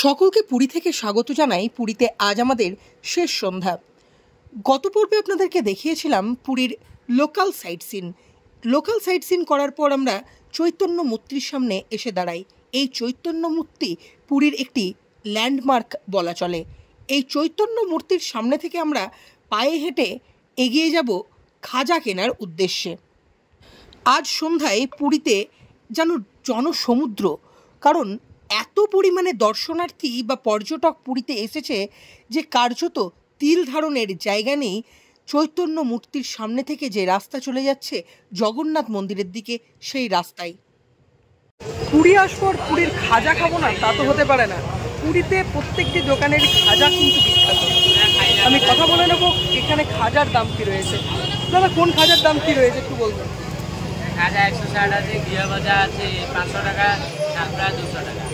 সকলকে পুরী থেকে স্বাগত জানাই। পুরীতে আজ আমাদের শেষ সন্ধ্যা। গত পর্বে আপনাদেরকে দেখিয়েছিলাম পুরীর লোকাল সাইট সিন করার পর আমরা চৈতন্য মূর্তির সামনে এসে দাঁড়াই। এই চৈতন্য মূর্তি পুরীর একটি ল্যান্ডমার্ক বলা চলে। এই চৈতন্য মূর্তির সামনে থেকে আমরা পায়ে হেঁটে এগিয়ে যাব খাজা কেনার উদ্দেশ্যে। আজ সন্ধ্যায় পুরীতে যেন জনসমুদ্র, কারণ এত পরিমাণে দর্শনার্থী বা পর্যটক পুরীতে এসেছে যে কার্যত তিল ধারণের জায়গা নেই। চৈতন্য মূর্তির সামনে থেকে যে রাস্তা চলে যাচ্ছে জগন্নাথ মন্দিরের দিকে, সেই রাস্তায় পুরী আসবার পুরীর খাজা খাবো না তা তো হতে পারে না। পুরীতে প্রত্যেকটি দোকানের খাজা কিন্তু বিখ্যাত। আমি কথা বলে নেব এখানে খাজার দাম কি রয়েছে। দাদা, কোন খাজার দাম কি রয়েছে একটু বলবেন? খাজা 160 আছে, ঘিয়া ভাজা আছে 500 টাকা, ছাপড়া 200 টাকা।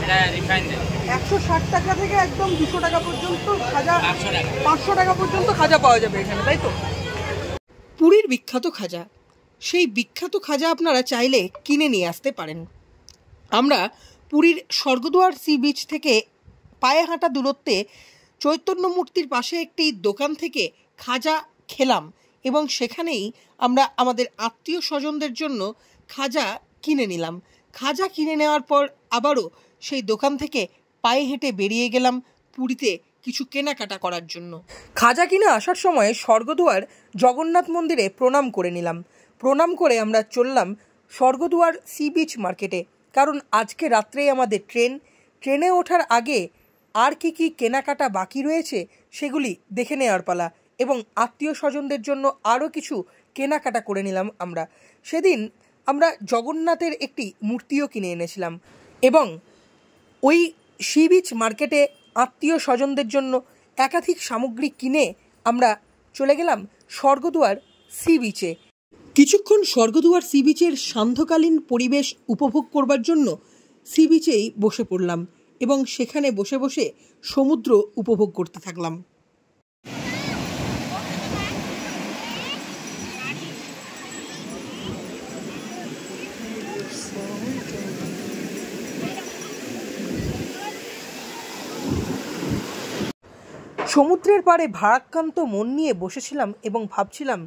এটা রিফাইন্ড 160 টাকা থেকে একদম 200 টাকা পর্যন্ত খাজা, 500 টাকা পর্যন্ত খাজা পাওয়া যাবে এখানে, তাই তো? পুরীর বিখ্যাত খাজা, সেই বিখ্যাত খাজা আপনারা চাইলে কিনে নিয়ে আসতে পারেন। আমরা পুরীর স্বর্গদুয়ার সি বিচ থেকে পায়ে হাঁটা দূরত্বে চৈতন্য মূর্তির পাশে একটি দোকান থেকে খাজা খেলাম এবং সেখানেই আমরা আমাদের আত্মীয় স্বজনদের জন্য খাজা কিনে নিলাম। খাজা কিনে নেওয়ার পর আবারও সেই দোকান থেকে পায়ে হেঁটে বেরিয়ে গেলাম পুরীতে কিছু কেনাকাটা করার জন্য। খাজা কিনে আসার সময় স্বর্গদুয়ার জগন্নাথ মন্দিরে প্রণাম করে নিলাম। প্রণাম করে আমরা চললাম স্বর্গদুয়ার সি বিচ মার্কেটে, কারণ আজকে রাত্রেই আমাদের ট্রেনে ওঠার আগে আর কি কি কেনাকাটা বাকি রয়েছে সেগুলি দেখে নেওয়ার পালা, এবং আত্মীয় স্বজনদের জন্য আরও কিছু কেনাকাটা করে নিলাম আমরা। সেদিন আমরা জগন্নাথের একটি মূর্তিও কিনে এনেছিলাম এবং ওই সি বিচ মার্কেটে আত্মীয় স্বজনদের জন্য একাধিক সামগ্রী কিনে আমরা চলে গেলাম স্বর্গদুয়ার সি বিচে। কিছুক্ষণ স্বর্গদুয়ার সি বিচের সান্ধ্যকালীন পরিবেশ উপভোগ করবার জন্য সি বিচেই বসে পড়লাম এবং সেখানে বসে বসে সমুদ্র উপভোগ করতে থাকলাম। সমুদ্রের পাড়ে ভারাক্রান্ত মন নিয়ে বসেছিলাম এবং ভাবছিলাম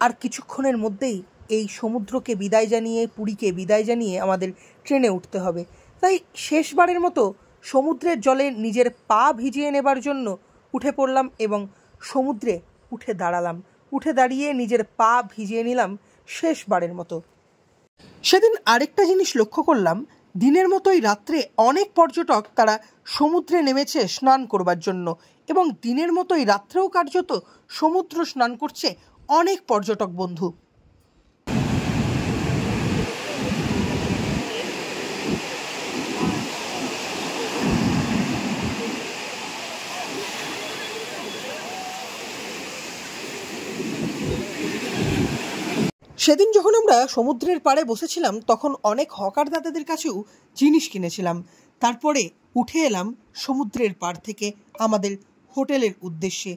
আর কিছুক্ষণের মধ্যেই এই সমুদ্রকে বিদায় জানিয়ে, পুরীকে বিদায় জানিয়ে আমাদের ট্রেনে উঠতে হবে। তাই শেষবারের মতো সমুদ্রের জলে নিজের পা ভিজিয়ে নেবার জন্য উঠে পড়লাম এবং সমুদ্রে উঠে দাঁড়িয়ে নিজের পা ভিজিয়ে নিলাম শেষবারের মতো। সেদিন আরেকটা জিনিস লক্ষ্য করলাম, দিনের মতোই রাত্রে অনেক পর্যটক তারা সমুদ্রে নেমেছে স্নান করবার জন্য, এবং দিনের মতোই রাত্রেও কার্যত সমুদ্র স্নান করছে অনেক পর্যটক বন্ধু। সেদিন যখন আমরা সমুদ্রের পাড়ে বসেছিলাম তখন অনেক হকার দাদাদের কাছেও জিনিস কিনেছিলাম। তারপরে উঠে এলাম সমুদ্রের পাড় থেকে আমাদের হোটেলের উদ্দেশ্যে।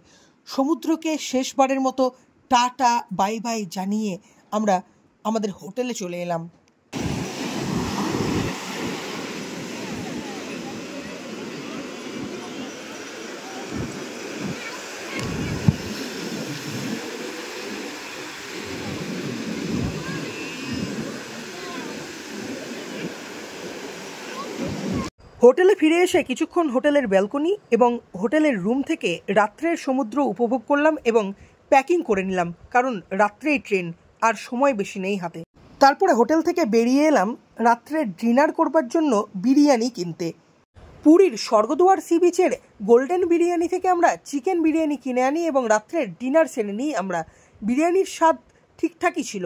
সমুদ্রকে শেষবারের মতো টাটা বাই বাই জানিয়ে আমরা আমাদের হোটেলে চলে এলাম। হোটেলে ফিরে এসে কিছুক্ষণ হোটেলের ব্যালকনি এবং হোটেলের রুম থেকে রাত্রের সমুদ্র উপভোগ করলাম এবং প্যাকিং করে নিলাম, কারণ রাত্রেই ট্রেন, আর সময় বেশি নেই হাতে। তারপরে হোটেল থেকে বেরিয়ে এলাম রাত্রের ডিনার করবার জন্য বিরিয়ানি কিনতে। পুরীর স্বর্গদুয়ার সি বিচের গোল্ডেন বিরিয়ানি থেকে আমরা চিকেন বিরিয়ানি কিনে আনি এবং রাত্রের ডিনার সেরে নিই আমরা। বিরিয়ানির স্বাদ ঠিকঠাকই ছিল।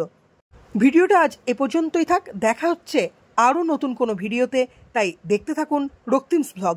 ভিডিওটা আজ এ পর্যন্তই থাক, দেখা হচ্ছে আরও নতুন কোনো ভিডিওতে, তাই দেখতে থাকুন রক্তিমস ব্লগ।